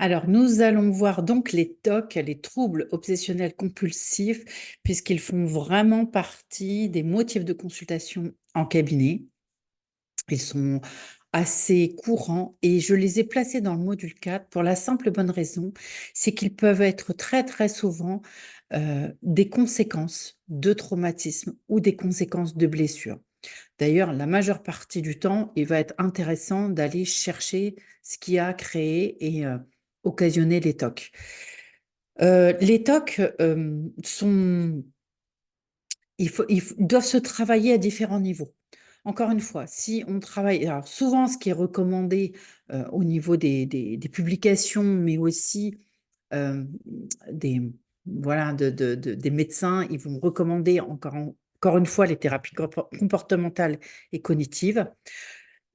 Alors, nous allons voir donc les TOC, les troubles obsessionnels compulsifs, puisqu'ils font vraiment partie des motifs de consultation en cabinet. Ils sont assez courants et je les ai placés dans le module 4 pour la simple bonne raison, c'est qu'ils peuvent être très très souvent des conséquences de traumatisme ou des conséquences de blessures. D'ailleurs, la majeure partie du temps, il va être intéressant d'aller chercher ce qui a créé et occasionné les TOC. Les TOC ils doivent se travailler à différents niveaux. Encore une fois, si on travaille, alors souvent, ce qui est recommandé au niveau des publications, mais aussi euh, des, voilà, des médecins, ils vont recommander encore une fois les thérapies comportementales et cognitives.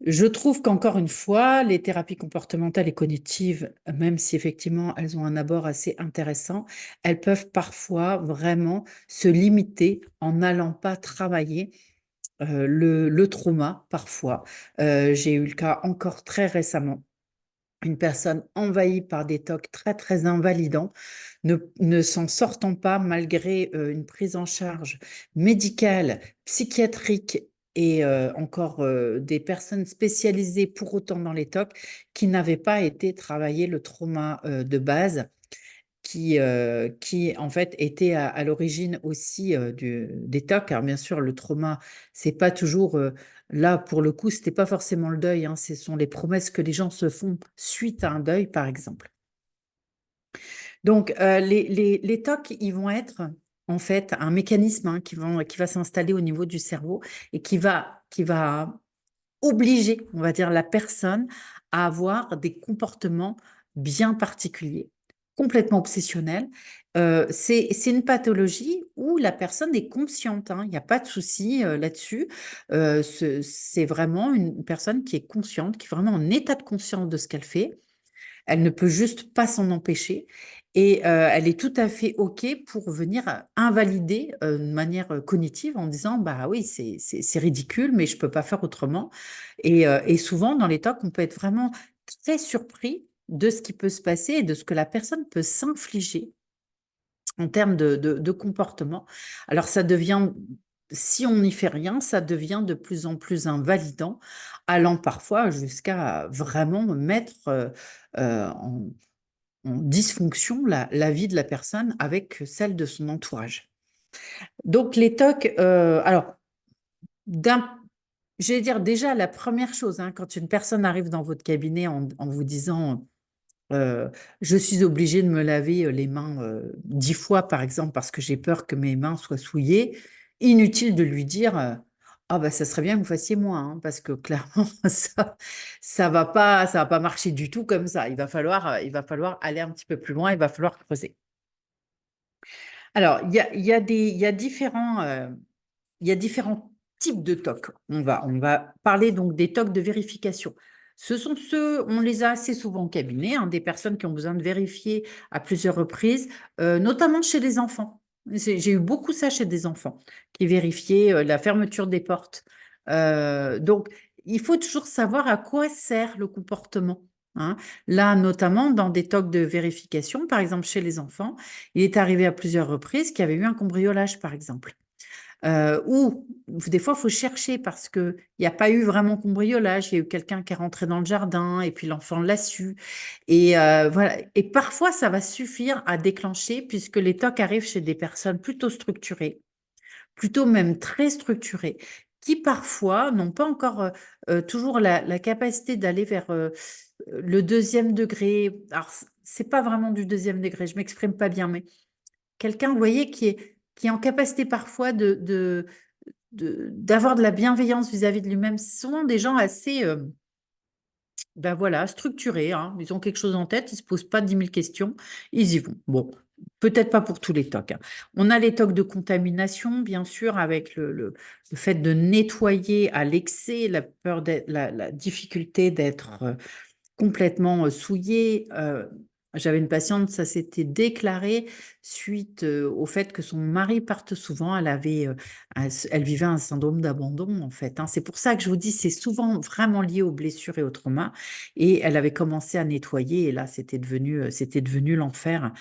Je trouve qu'encore une fois, les thérapies comportementales et cognitives, même si effectivement elles ont un abord assez intéressant, elles peuvent parfois vraiment se limiter en n'allant pas travailler le trauma parfois. J'ai eu le cas encore très récemment. Une personne envahie par des TOC très, très invalidants, ne s'en sortant pas malgré une prise en charge médicale, psychiatrique et encore des personnes spécialisées pour autant dans les TOC qui n'avaient pas été travailler le trauma de base qui en fait était à l'origine aussi des TOC. Alors bien sûr, le trauma, c'est pas toujours là pour le coup, c'était pas forcément le deuil, hein, ce sont les promesses que les gens se font suite à un deuil, par exemple. Donc les TOC, ils vont être en fait un mécanisme hein, qui va s'installer au niveau du cerveau et qui va obliger, on va dire, la personne à avoir des comportements bien particuliers, complètement obsessionnels. C'est une pathologie où la personne est consciente, hein, il n'y a pas de souci là-dessus. C'est vraiment une personne qui est consciente, qui est vraiment en état de conscience de ce qu'elle fait. Elle ne peut juste pas s'en empêcher. Et elle est tout à fait OK pour venir invalider de manière cognitive en disant, bah oui, c'est ridicule, mais je ne peux pas faire autrement. Et souvent, dans les talks, on peut être vraiment très surpris de ce qui peut se passer et de ce que la personne peut s'infliger en termes de comportement. Alors, ça devient, si on n'y fait rien, ça devient de plus en plus invalidant, allant parfois jusqu'à vraiment mettre en dysfonction la vie de la personne avec celle de son entourage. Donc, les TOC, alors, d'un, je vais dire déjà la première chose, hein, quand une personne arrive dans votre cabinet en vous disant je suis obligée de me laver les mains 10 fois, par exemple, parce que j'ai peur que mes mains soient souillées. Inutile de lui dire ah bah ça serait bien que vous fassiez moins, hein, parce que clairement ça va pas marcher du tout comme ça. Il va falloir aller un petit peu plus loin. Il va falloir creuser. Alors il y a différents types de TOC. On va parler donc des TOC de vérification. Ce sont ceux, on les a assez souvent au cabinet, hein, des personnes qui ont besoin de vérifier à plusieurs reprises, notamment chez les enfants. J'ai eu beaucoup ça chez des enfants qui vérifiaient la fermeture des portes. Donc, il faut toujours savoir à quoi sert le comportement, hein. Là, notamment dans des TOC de vérification, par exemple chez les enfants, il est arrivé à plusieurs reprises qu'il y avait eu un cambriolage, par exemple. Ou des fois, il faut chercher parce qu'il n'y a pas eu vraiment cambriolage. Il y a eu quelqu'un qui est rentré dans le jardin et puis l'enfant l'a su. Et voilà. Et parfois, ça va suffire à déclencher puisque les TOC arrivent chez des personnes plutôt structurées, plutôt même très structurées, qui parfois n'ont pas encore toujours la capacité d'aller vers le deuxième degré. Alors, c'est pas vraiment du deuxième degré, je m'exprime pas bien, mais quelqu'un, vous voyez, qui est en capacité parfois d'avoir de la bienveillance vis-à-vis de lui-même. Ce sont des gens assez, ben voilà, structurés, hein. Ils ont quelque chose en tête, ils ne se posent pas 10 000 questions, ils y vont. Bon, peut-être pas pour tous les TOC, hein. On a les TOC de contamination, bien sûr, avec le fait de nettoyer à l'excès, la peur la difficulté d'être complètement souillé. J'avais une patiente, ça s'était déclaré suite, au fait que son mari parte souvent. Elle vivait un syndrome d'abandon, en fait, hein. C'est pour ça que je vous dis, c'est souvent vraiment lié aux blessures et aux traumas, et elle avait commencé à nettoyer et là, c'était devenu l'enfer,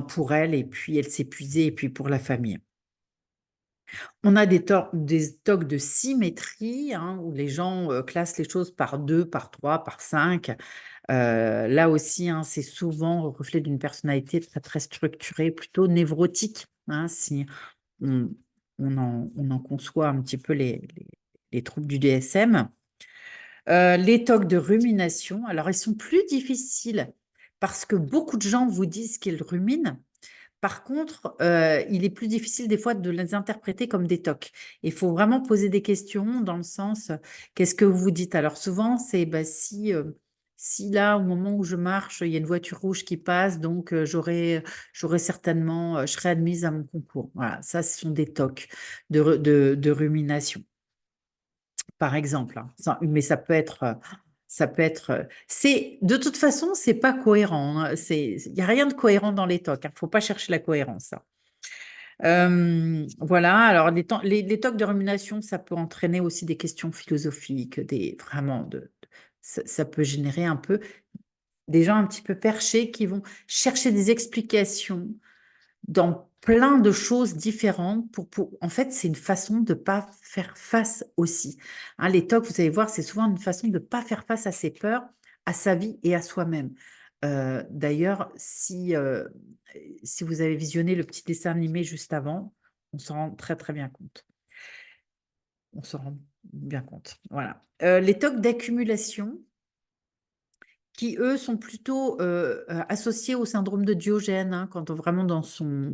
pour elle, et puis elle s'épuisait, et puis pour la famille. On a des stocks de symétrie, hein, où les gens, classent les choses par 2, par 3, par 5. Là aussi, hein, c'est souvent le reflet d'une personnalité très, très structurée, plutôt névrotique, hein, si on on en conçoit un petit peu les troubles du DSM. Les TOC de rumination, alors ils sont plus difficiles parce que beaucoup de gens vous disent qu'ils ruminent. Par contre, il est plus difficile des fois de les interpréter comme des TOC. Il faut vraiment poser des questions dans le sens, qu'est-ce que vous dites? Alors souvent, c'est, bah, si là, au moment où je marche, il y a une voiture rouge qui passe, donc j'aurais certainement, je serai admise à mon concours. Voilà, ça, ce sont des TOC de rumination, par exemple, hein. Mais c'est de toute façon, c'est pas cohérent, hein. Il y a rien de cohérent dans les TOC, hein. Faut pas chercher la cohérence, hein. Voilà, alors les TOC de rumination, ça peut entraîner aussi des questions philosophiques, vraiment ça peut générer un peu des gens un petit peu perchés qui vont chercher des explications dans plein de choses différentes en fait, c'est une façon de pas faire face aussi, hein. Les TOC, vous allez voir, c'est souvent une façon de pas faire face à ses peurs, à sa vie et à soi-même. D'ailleurs, si vous avez visionné le petit dessin animé juste avant, on s'en rend très, très bien compte. On s'en rend bien compte, voilà. Les TOC d'accumulation qui, eux, sont plutôt, associés au syndrome de Diogène, hein, quand on vraiment dans son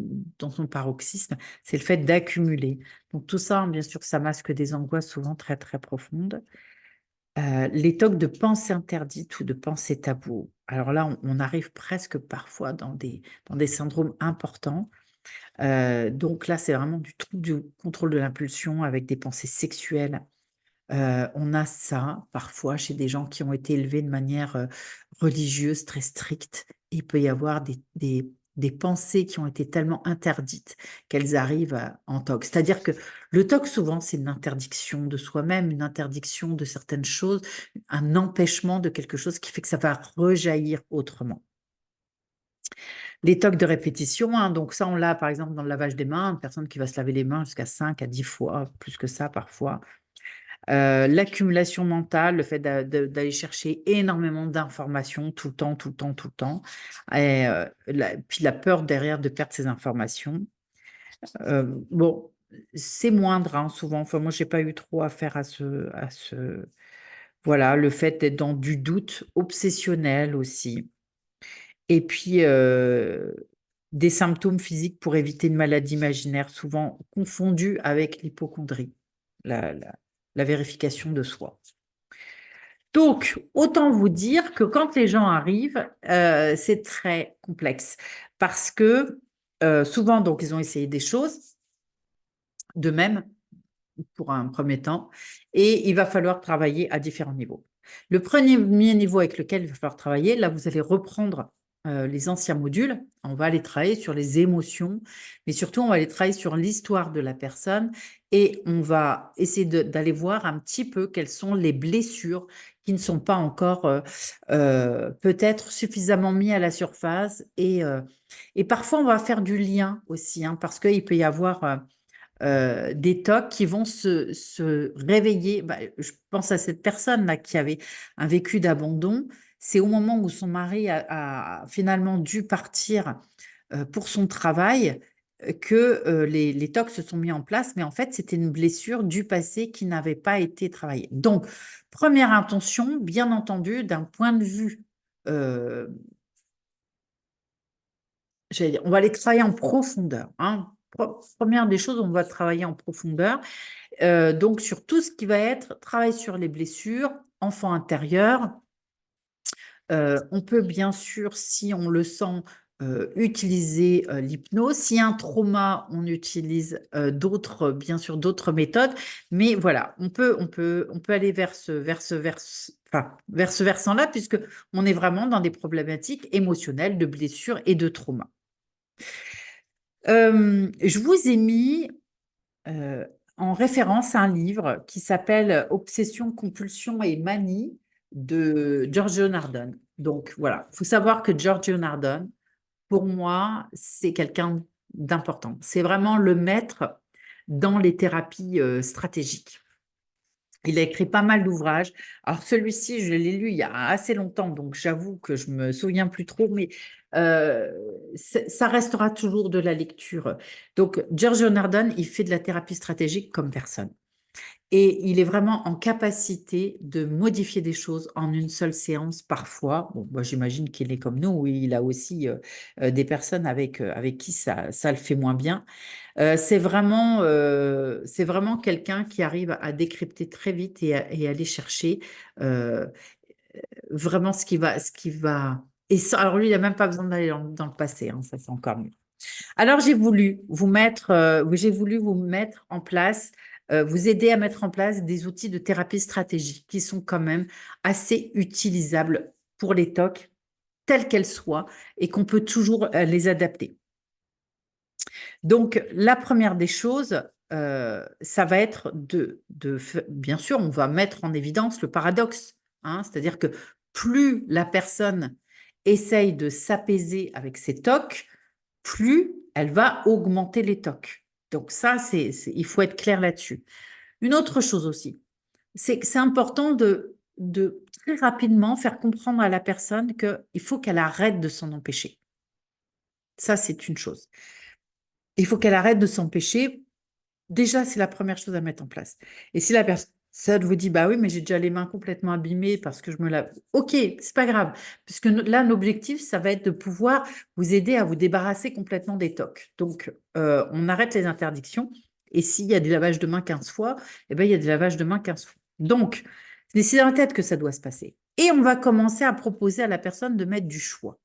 paroxysme, c'est le fait d'accumuler. Donc tout ça, hein, bien sûr, ça masque des angoisses souvent très, très profondes. Les TOC de pensée interdite ou de pensée taboue. Alors là, on arrive presque parfois dans des syndromes importants. Donc là, c'est vraiment du trouble du contrôle de l'impulsion avec des pensées sexuelles. On a ça parfois chez des gens qui ont été élevés de manière, religieuse très stricte. Il peut y avoir des pensées qui ont été tellement interdites qu'elles arrivent en TOC. C'est-à-dire que le TOC souvent c'est une interdiction de soi-même, une interdiction de certaines choses, un empêchement de quelque chose qui fait que ça va rejaillir autrement. Les TOC de répétition, hein, donc ça on l'a par exemple dans le lavage des mains, une personne qui va se laver les mains jusqu'à 5 à 10 fois, plus que ça parfois. L'accumulation mentale, le fait d'aller chercher énormément d'informations tout le temps, tout le temps, tout le temps, et puis la peur derrière de perdre ces informations. Bon, c'est moindre, hein, souvent. Enfin, moi, j'ai pas eu trop affaire à ce voilà, le fait d'être dans du doute obsessionnel aussi, et puis, des symptômes physiques pour éviter une maladie imaginaire, souvent confondue avec l'hypocondrie, la vérification de soi. Donc, autant vous dire que quand les gens arrivent, c'est très complexe parce que, souvent, donc ils ont essayé des choses d'eux-mêmes pour un premier temps, et il va falloir travailler à différents niveaux. Le premier niveau avec lequel il va falloir travailler, là, vous allez reprendre, les anciens modules. On va aller travailler sur les émotions, mais surtout, on va aller travailler sur l'histoire de la personne, et on va essayer d'aller voir un petit peu quelles sont les blessures qui ne sont pas encore, peut-être suffisamment mis à la surface, et parfois, on va faire du lien aussi, hein, parce qu'il peut y avoir, des TOC qui vont se réveiller. Bah, je pense à cette personne-là qui avait un vécu d'abandon. C'est au moment où son mari a finalement dû partir, pour son travail, que, les TOC se sont mis en place, mais en fait, c'était une blessure du passé qui n'avait pas été travaillée. Donc, première intention, bien entendu, d'un point de vue, heu, j'allais dire, on va aller travailler en profondeur, hein. Première des choses, on va travailler en profondeur. Donc sur tout ce qui va être travail sur les blessures, enfant intérieur. On peut bien sûr, si on le sent, utiliser l'hypnose. S'il y a un trauma, on utilise bien sûr d'autres méthodes. Mais voilà, on peut aller vers ce versant-là, puisque on est vraiment dans des problématiques émotionnelles, de blessures et de trauma. Je vous ai mis euh, en référence un livre qui s'appelle Obsession, compulsion et manie de Giorgio Nardone. Donc voilà, il faut savoir que Giorgio Nardone, pour moi, c'est quelqu'un d'important. C'est vraiment le maître dans les thérapies stratégiques. Il a écrit pas mal d'ouvrages. Alors celui-ci, je l'ai lu il y a assez longtemps, donc j'avoue que je me souviens plus trop, mais ça restera toujours de la lecture. Donc Giorgio Nardone, il fait de la thérapie stratégique comme personne. Et il est vraiment en capacité de modifier des choses en une seule séance parfois. Bon, moi, j'imagine qu'il est comme nous, où il a aussi des personnes avec qui ça le fait moins bien. C'est vraiment quelqu'un qui arrive à décrypter très vite et aller chercher euh, vraiment ce qui va. Alors lui, il n'a même pas besoin d'aller dans le passé, hein, ça c'est encore mieux. Alors, j'ai voulu vous mettre en place, vous aider à mettre en place des outils de thérapie stratégique qui sont quand même assez utilisables pour les TOC, telles qu'elles soient, et qu'on peut toujours les adapter. Donc, la première des choses, ça va être bien sûr, on va mettre en évidence le paradoxe, hein, c'est-à-dire que plus la personne essaye de s'apaiser avec ses TOC, plus elle va augmenter les TOC. Donc ça, il faut être clair là-dessus. Une autre chose aussi, c'est que c'est important de très rapidement faire comprendre à la personne qu'il faut qu'elle arrête de s'en empêcher. Ça, c'est une chose. Il faut qu'elle arrête de s'empêcher. Déjà, c'est la première chose à mettre en place. Et si la personne vous dit, bah oui, mais j'ai déjà les mains complètement abîmées parce que je me lave. Ok, c'est pas grave. Puisque là, l'objectif, ça va être de pouvoir vous aider à vous débarrasser complètement des tocs. Donc, on arrête les interdictions. Et s'il y a des lavages de mains 15 fois, eh ben, il y a des lavages de mains 15 fois. Donc, c'est dans la tête que ça doit se passer. Et on va commencer à proposer à la personne de mettre du choix.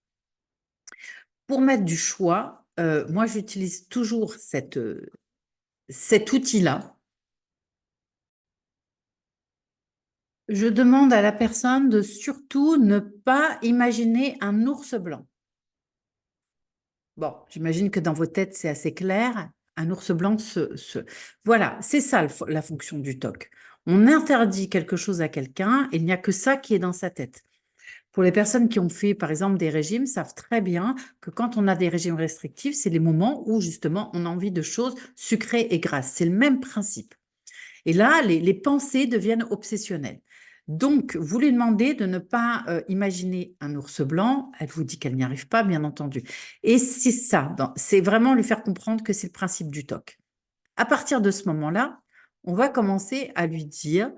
Pour mettre du choix, moi, j'utilise toujours cet outil-là. Je demande à la personne de surtout ne pas imaginer un ours blanc. Bon, j'imagine que dans vos têtes, c'est assez clair. Un ours blanc Voilà, c'est ça la fonction du TOC. On interdit quelque chose à quelqu'un et il n'y a que ça qui est dans sa tête. Pour les personnes qui ont fait, par exemple, des régimes, savent très bien que quand on a des régimes restrictifs, c'est les moments où, justement, on a envie de choses sucrées et grasses. C'est le même principe. Et là, les pensées deviennent obsessionnelles. Donc, vous lui demandez de ne pas imaginer un ours blanc. Elle vous dit qu'elle n'y arrive pas, bien entendu. Et c'est ça, c'est vraiment lui faire comprendre que c'est le principe du TOC. À partir de ce moment-là, on va commencer à lui dire,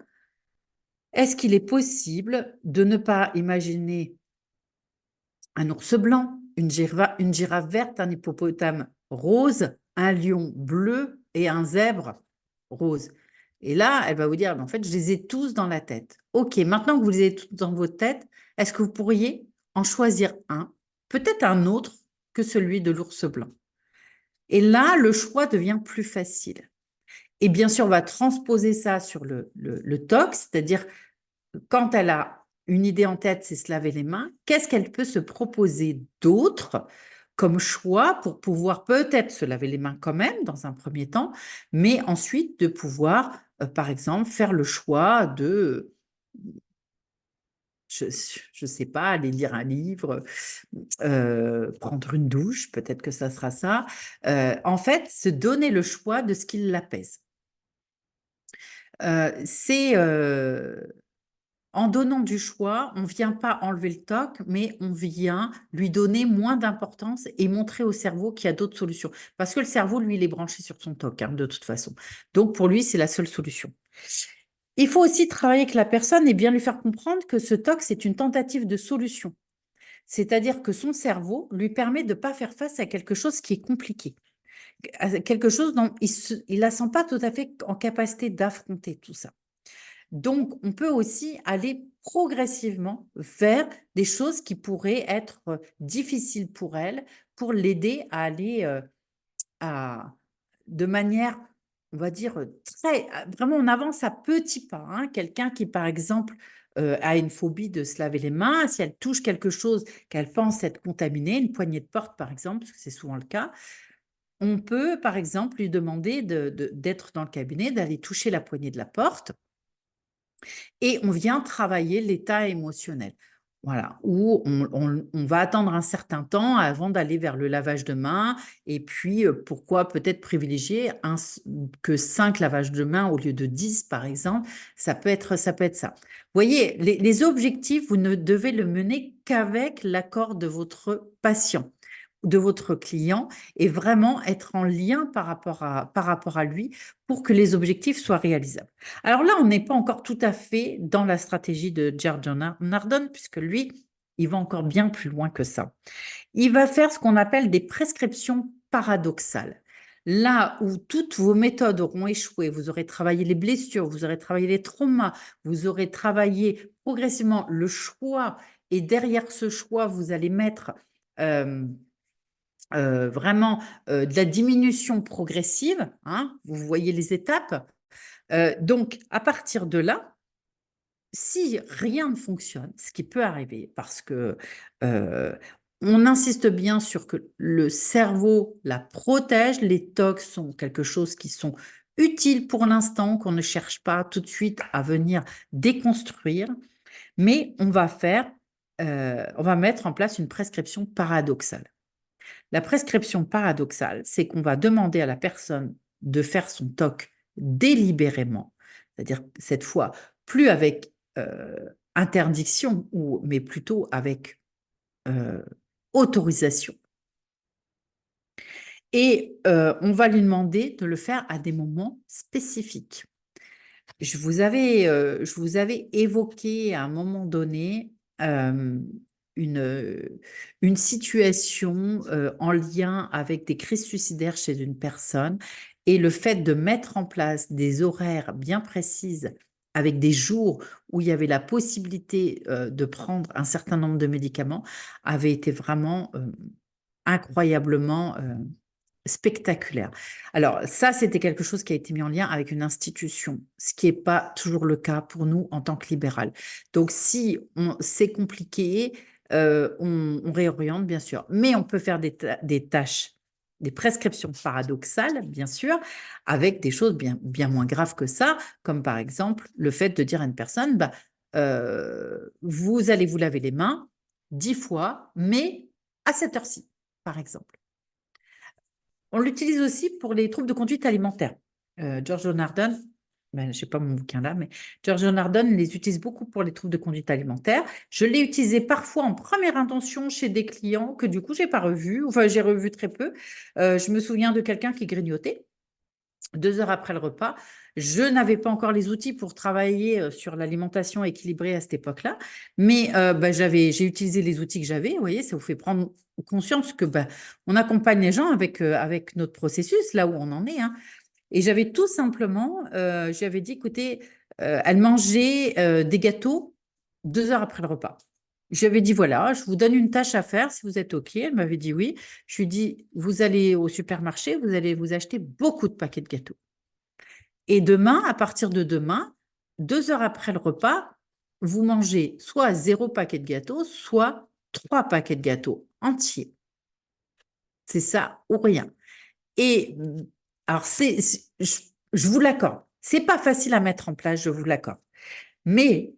est-ce qu'il est possible de ne pas imaginer un ours blanc, une girafe verte, un hippopotame rose, un lion bleu et un zèbre rose. Et là, elle va vous dire, en fait, je les ai tous dans la tête. OK, maintenant que vous les avez tous dans votre tête, est-ce que vous pourriez en choisir un, peut-être un autre que celui de l'ours blanc? Et là, le choix devient plus facile. Et bien sûr, on va transposer ça sur le TOC, c'est-à-dire quand elle a une idée en tête, c'est se laver les mains, qu'est-ce qu'elle peut se proposer d'autre comme choix pour pouvoir peut-être se laver les mains quand même dans un premier temps, mais ensuite de pouvoir, par exemple, faire le choix de, je ne sais pas, aller lire un livre, prendre une douche, peut-être que ça sera ça. En fait, se donner le choix de ce qui l'apaise. C'est en donnant du choix, on ne vient pas enlever le TOC, mais on vient lui donner moins d'importance et montrer au cerveau qu'il y a d'autres solutions. Parce que le cerveau, lui, il est branché sur son TOC, hein, de toute façon. Donc, pour lui, c'est la seule solution. Il faut aussi travailler avec la personne et bien lui faire comprendre que ce TOC, c'est une tentative de solution. C'est-à-dire que son cerveau lui permet de ne pas faire face à quelque chose qui est compliqué, à quelque chose dont il ne la sent pas tout à fait en capacité d'affronter tout ça. Donc, on peut aussi aller progressivement vers des choses qui pourraient être difficiles pour elle, pour l'aider à aller de manière, on va dire, vraiment, on avance à petits pas, hein. Quelqu'un qui, par exemple, a une phobie de se laver les mains, si elle touche quelque chose qu'elle pense être contaminé, une poignée de porte, par exemple, parce que c'est souvent le cas, on peut, par exemple, lui demander d'être dans le cabinet, d'aller toucher la poignée de la porte et on vient travailler l'état émotionnel. Voilà, où on va attendre un certain temps avant d'aller vers le lavage de mains et puis pourquoi peut-être privilégier que 5 lavages de mains au lieu de 10 par exemple, ça peut être ça. Vous voyez, les objectifs, vous ne devez le mener qu'avec l'accord de votre patient, de votre client et vraiment être en lien par rapport à lui pour que les objectifs soient réalisables. Alors là, on n'est pas encore tout à fait dans la stratégie de Giorgio Nardone, puisque lui, il va encore bien plus loin que ça. Il va faire ce qu'on appelle des prescriptions paradoxales. Là où toutes vos méthodes auront échoué, vous aurez travaillé les blessures, vous aurez travaillé les traumas, vous aurez travaillé progressivement le choix, et derrière ce choix, vous allez mettre euh, vraiment de la diminution progressive, hein, vous voyez les étapes. Donc, à partir de là, si rien ne fonctionne, ce qui peut arriver, parce que on insiste bien sur que le cerveau la protège, les tocs sont quelque chose qui sont utiles pour l'instant, qu'on ne cherche pas tout de suite à venir déconstruire, mais on va mettre en place une prescription paradoxale. La prescription paradoxale, c'est qu'on va demander à la personne de faire son TOC délibérément, c'est-à-dire cette fois plus avec interdiction, mais plutôt avec euh, autorisation. Et on va lui demander de le faire à des moments spécifiques. Je vous avais évoqué à un moment donné euh, une, une situation en lien avec des crises suicidaires chez une personne et le fait de mettre en place des horaires bien précises avec des jours où il y avait la possibilité de prendre un certain nombre de médicaments avait été vraiment incroyablement spectaculaire. Alors ça, c'était quelque chose qui a été mis en lien avec une institution, ce qui n'est pas toujours le cas pour nous en tant que libéral. Donc si c'est compliqué, on réoriente bien sûr, mais on peut faire des tâches, des prescriptions paradoxales, bien sûr, avec des choses bien moins graves que ça, comme par exemple le fait de dire à une personne, bah, vous allez vous laver les mains 10 fois, mais à cette heure-ci, par exemple. On l'utilise aussi pour les troubles de conduite alimentaire. Giorgio Nardone, ben, je n'ai pas mon bouquin là, mais Giorgio Nardone les utilise beaucoup pour les troubles de conduite alimentaire. Je l'ai utilisé parfois en première intention chez des clients que du coup, je n'ai pas revu, enfin, j'ai revu très peu. Je me souviens de quelqu'un qui grignotait 2 heures après le repas. Je n'avais pas encore les outils pour travailler sur l'alimentation équilibrée à cette époque-là, mais bah, j'ai utilisé les outils que j'avais. Vous voyez, ça vous fait prendre conscience que bah, on accompagne les gens avec notre processus, là où on en est, hein. Et j'avais tout simplement, j'avais dit, écoutez, elle mangeait des gâteaux 2 heures après le repas. J'avais dit, voilà, je vous donne une tâche à faire si vous êtes OK. Elle m'avait dit oui. Je lui ai dit, vous allez au supermarché, vous allez vous acheter beaucoup de paquets de gâteaux. Et demain, à partir de demain, 2 heures après le repas, vous mangez soit 0 paquet de gâteaux, soit 3 paquets de gâteaux entiers. C'est ça ou rien. Et alors, je vous l'accorde, c'est pas facile à mettre en place, je vous l'accorde. Mais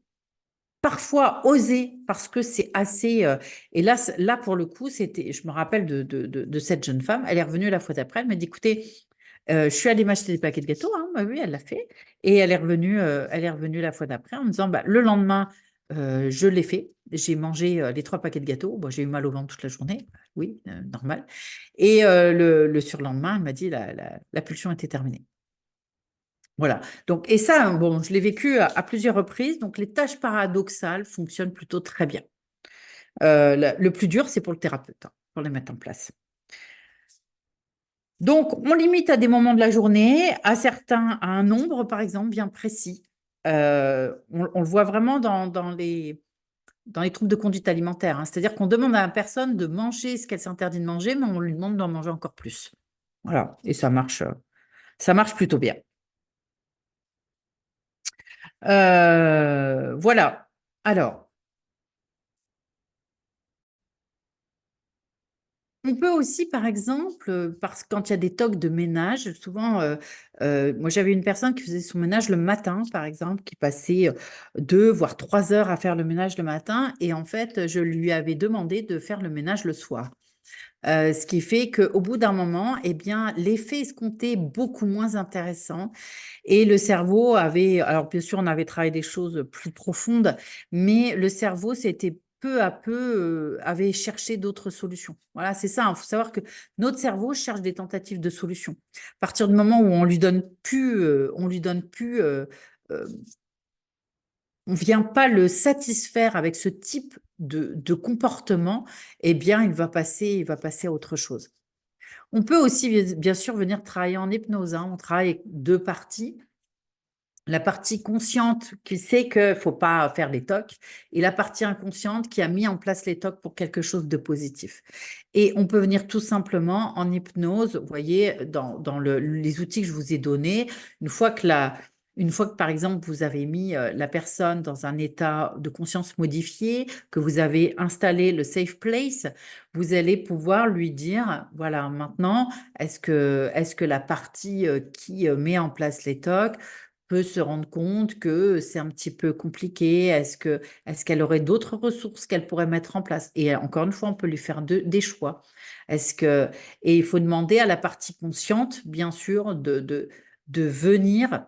parfois, oser, parce que c'est assez. Et là, pour le coup, je me rappelle de cette jeune femme, elle est revenue la fois d'après, elle m'a dit, écoutez, je suis allée m'acheter des paquets de gâteaux, hein. Bah oui, elle l'a fait. Et elle est revenue la fois d'après en me disant, bah, le lendemain, je l'ai fait. J'ai mangé les 3 paquets de gâteaux. Bon, j'ai eu mal au ventre toute la journée. Oui, normal. Et le surlendemain, elle m'a dit, la pulsion était terminée. Voilà. Donc, et ça, bon, je l'ai vécu à plusieurs reprises. Donc, les tâches paradoxales fonctionnent plutôt très bien. Le plus dur, c'est pour le thérapeute, hein, pour les mettre en place. Donc, on limite à des moments de la journée, à certains, à un nombre, par exemple, bien précis. On le voit vraiment dans les troubles de conduite alimentaire, hein. C'est-à-dire qu'on demande à la personne de manger ce qu'elle s'interdit de manger, mais on lui demande d'en manger encore plus. Voilà, et ça marche plutôt bien. Voilà. Alors, on peut aussi, par exemple, parce que quand il y a des tocs de ménage, souvent, moi j'avais une personne qui faisait son ménage le matin, par exemple, qui passait 2 voire 3 heures à faire le ménage le matin, et en fait, je lui avais demandé de faire le ménage le soir. Ce qui fait qu'au bout d'un moment, eh bien, l'effet escompté est beaucoup moins intéressant, et le cerveau avait, alors bien sûr, on avait travaillé des choses plus profondes, mais le cerveau s'était peu à peu, avait cherché d'autres solutions. Voilà, c'est ça, il faut savoir que notre cerveau cherche des tentatives de solutions. À partir du moment où on lui donne plus, heu, on vient pas le satisfaire avec ce type de comportement, eh bien, il va passer à autre chose. On peut aussi bien sûr venir travailler en hypnose, hein. On travaille avec 2 parties. La partie consciente qui sait qu'il ne faut pas faire les TOC, et la partie inconsciente qui a mis en place les TOC pour quelque chose de positif. Et on peut venir tout simplement en hypnose, vous voyez, dans les outils que je vous ai donnés, une fois que par exemple, vous avez mis la personne dans un état de conscience modifié, que vous avez installé le safe place, vous allez pouvoir lui dire, voilà, maintenant, est-ce que la partie qui met en place les TOC peut se rendre compte que c'est un petit peu compliqué. Est-ce qu'elle aurait d'autres ressources qu'elle pourrait mettre en place? Et encore une fois, on peut lui faire des choix. Est-ce que, et il faut demander à la partie consciente, bien sûr, de venir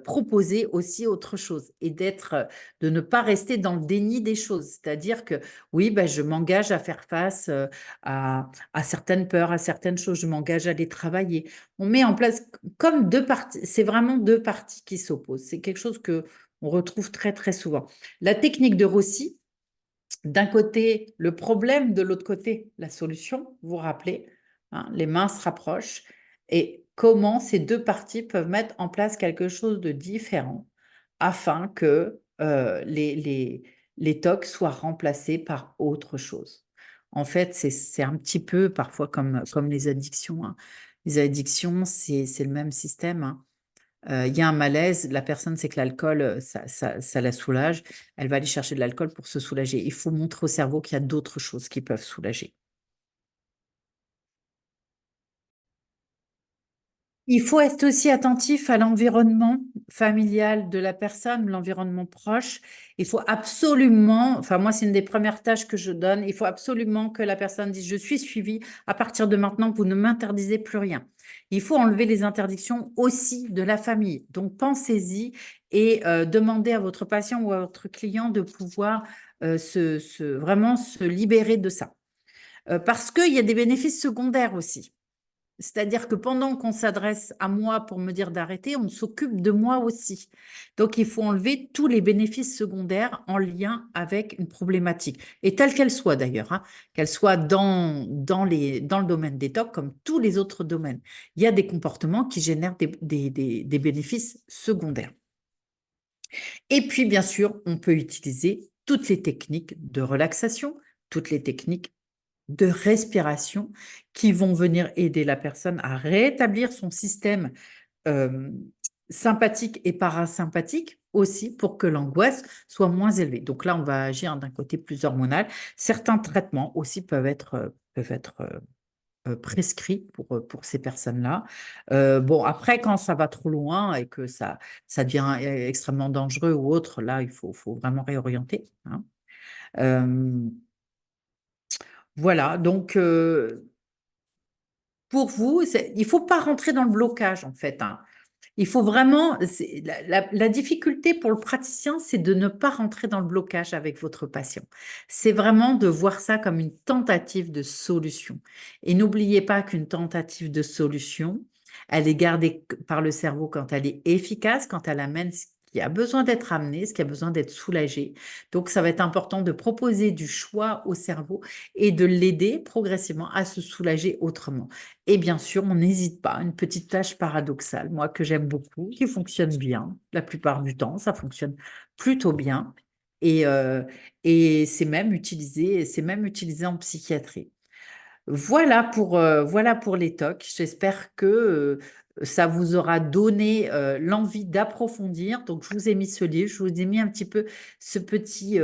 proposer aussi autre chose, et de ne pas rester dans le déni des choses. C'est-à-dire que oui, ben, je m'engage à faire face à certaines peurs, à certaines choses, je m'engage à les travailler. On met en place comme deux parties, c'est vraiment deux parties qui s'opposent. C'est quelque chose que on retrouve très, très souvent. La technique de Rossi, d'un côté, le problème, de l'autre côté, la solution, vous vous rappelez, hein, les mains se rapprochent, et comment ces deux parties peuvent mettre en place quelque chose de différent afin que les TOC soient remplacés par autre chose. En fait, c'est un petit peu parfois comme les addictions, hein. Les addictions, c'est le même système, hein. Il y a un malaise, la personne sait que l'alcool, ça la soulage, elle va aller chercher de l'alcool pour se soulager. Il faut montrer au cerveau qu'il y a d'autres choses qui peuvent soulager. Il faut être aussi attentif à l'environnement familial de la personne, l'environnement proche. Il faut absolument, enfin moi c'est une des premières tâches que je donne, il faut absolument que la personne dise: «Je suis suivie, à partir de maintenant, vous ne m'interdisez plus rien». Il faut enlever les interdictions aussi de la famille. Donc pensez-y, et demandez à votre patient ou à votre client de pouvoir vraiment se libérer de ça. Parce qu'il y a des bénéfices secondaires aussi. C'est-à-dire que pendant qu'on s'adresse à moi pour me dire d'arrêter, on s'occupe de moi aussi. Donc, il faut enlever tous les bénéfices secondaires en lien avec une problématique, et telle qu'elle soit d'ailleurs, hein, qu'elle soit dans le domaine des TOC comme tous les autres domaines. Il y a des comportements qui génèrent des bénéfices secondaires. Et puis, bien sûr, on peut utiliser toutes les techniques de relaxation, toutes les techniques de respiration qui vont venir aider la personne à rétablir son système euh, sympathique et parasympathique aussi, pour que l'angoisse soit moins élevée. Donc là, on va agir d'un côté plus hormonal. Certains traitements aussi peuvent être prescrits pour ces personnes-là. Bon, après, quand ça va trop loin et que ça devient extrêmement dangereux ou autre, là, faut vraiment réorienter, hein. Euh, voilà, donc pour vous, il ne faut pas rentrer dans le blocage, en fait, hein. Il faut vraiment, la difficulté pour le praticien, c'est de ne pas rentrer dans le blocage avec votre patient. C'est vraiment de voir ça comme une tentative de solution. Et n'oubliez pas qu'une tentative de solution, elle est gardée par le cerveau quand elle est efficace, quand elle amène ce qui a besoin d'être amené, ce qui a besoin d'être soulagé. Donc, ça va être important de proposer du choix au cerveau et de l'aider progressivement à se soulager autrement. Et bien sûr, on n'hésite pas, une petite tâche paradoxale, moi que j'aime beaucoup, qui fonctionne bien la plupart du temps, ça fonctionne plutôt bien. Et, euh, et c'est même utilisé en psychiatrie. Voilà pour les TOC. J'espère que ça vous aura donné l'envie d'approfondir. Donc, je vous ai mis ce livre, je vous ai mis un petit peu ce petit